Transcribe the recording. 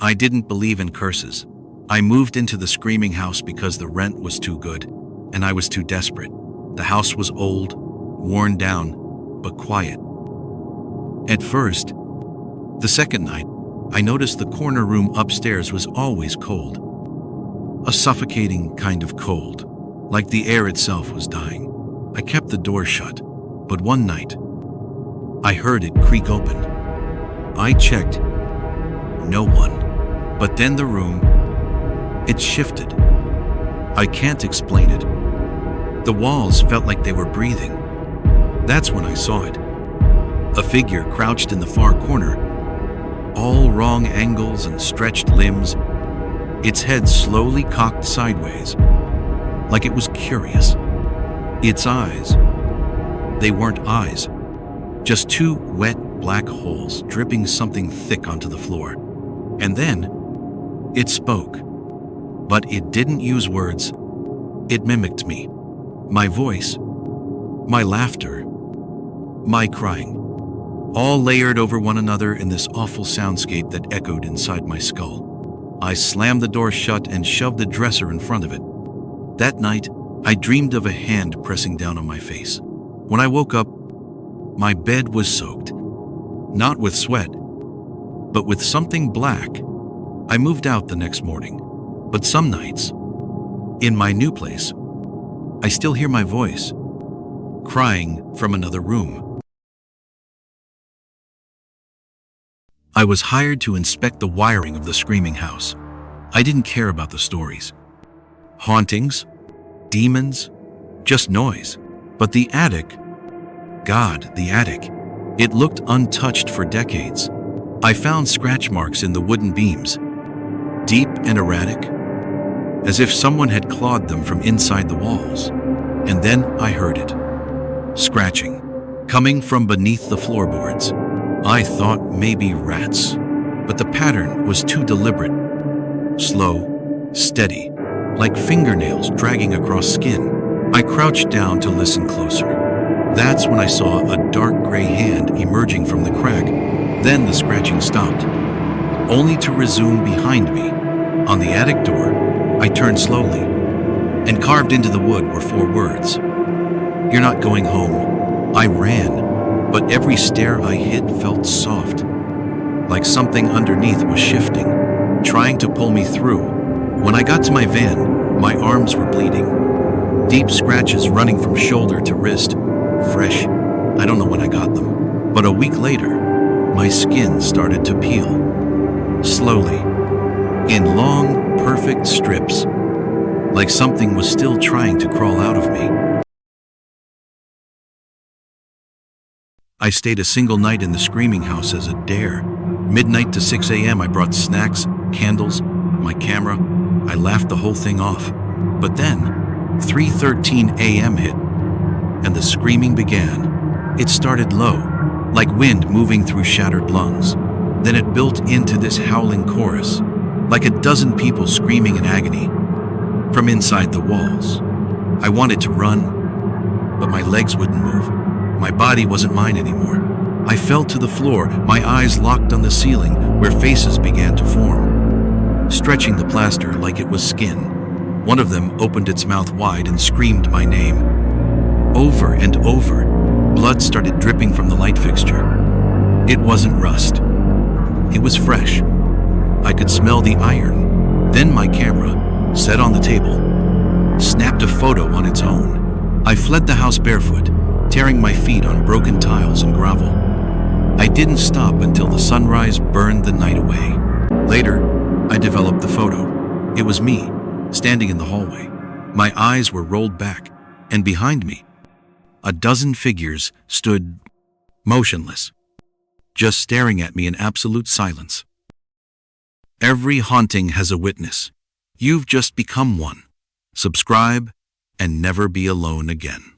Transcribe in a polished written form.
I didn't believe in curses. I moved into the screaming house because the rent was too good, and I was too desperate. The house was old, worn down, but quiet. At first, the second night, I noticed the corner room upstairs was always cold. A suffocating kind of cold, like the air itself was dying. I kept the door shut, but one night, I heard it creak open. I checked. No one. But then the room, it shifted. I can't explain it. The walls felt like they were breathing. That's when I saw it. A figure crouched in the far corner, all wrong angles and stretched limbs, its head slowly cocked sideways, like it was curious. Its eyes, they weren't eyes, just two wet black holes dripping something thick onto the floor. And then, it spoke. But it didn't use words. It mimicked me. My voice, my laughter, my crying, all layered over one another in this awful soundscape that echoed inside my skull. I slammed the door shut and shoved the dresser in front of it. That night, I dreamed of a hand pressing down on my face. When I woke up, my bed was soaked. Not with sweat, but with something black. I moved out the next morning, but some nights, in my new place, I still hear my voice, crying from another room. I was hired to inspect the wiring of the screaming house. I didn't care about the stories. Hauntings, demons, just noise. But the attic, God, the attic, it looked untouched for decades. I found scratch marks in the wooden beams, deep and erratic, as if someone had clawed them from inside the walls. And then I heard it, scratching, coming from beneath the floorboards. I thought maybe rats, but the pattern was too deliberate, slow, steady, like fingernails dragging across skin. I crouched down to listen closer. That's when I saw a dark gray hand emerging from the crack. Then the scratching stopped, only to resume behind me. On the attic door, I turned slowly, and carved into the wood were 4 words. "You're not going home." I ran, but every stair I hit felt soft, like something underneath was shifting, trying to pull me through. When I got to my van, my arms were bleeding, deep scratches running from shoulder to wrist, fresh. I don't know when I got them, but a week later, my skin started to peel, slowly, in long, perfect strips, like something was still trying to crawl out of me. I stayed a single night in the screaming house as a dare. Midnight to 6 a.m. I brought snacks, candles, my camera. I laughed the whole thing off. But then, 3:13 a.m. hit, and the screaming began. It started low, like wind moving through shattered lungs. Then it built into this howling chorus, like a dozen people screaming in agony from inside the walls. I wanted to run, but my legs wouldn't move. My body wasn't mine anymore. I fell to the floor, my eyes locked on the ceiling where faces began to form, stretching the plaster like it was skin. One of them opened its mouth wide and screamed my name. Over and over, blood started dripping from the light fixture. It wasn't rust. It was fresh. I could smell the iron. Then my camera, set on the table, snapped a photo on its own. I fled the house barefoot, tearing my feet on broken tiles and gravel. I didn't stop until the sunrise burned the night away. Later, I developed the photo. It was me, standing in the hallway. My eyes were rolled back, and behind me, a dozen figures stood motionless, just staring at me in absolute silence. Every haunting has a witness. You've just become one. Subscribe and never be alone again.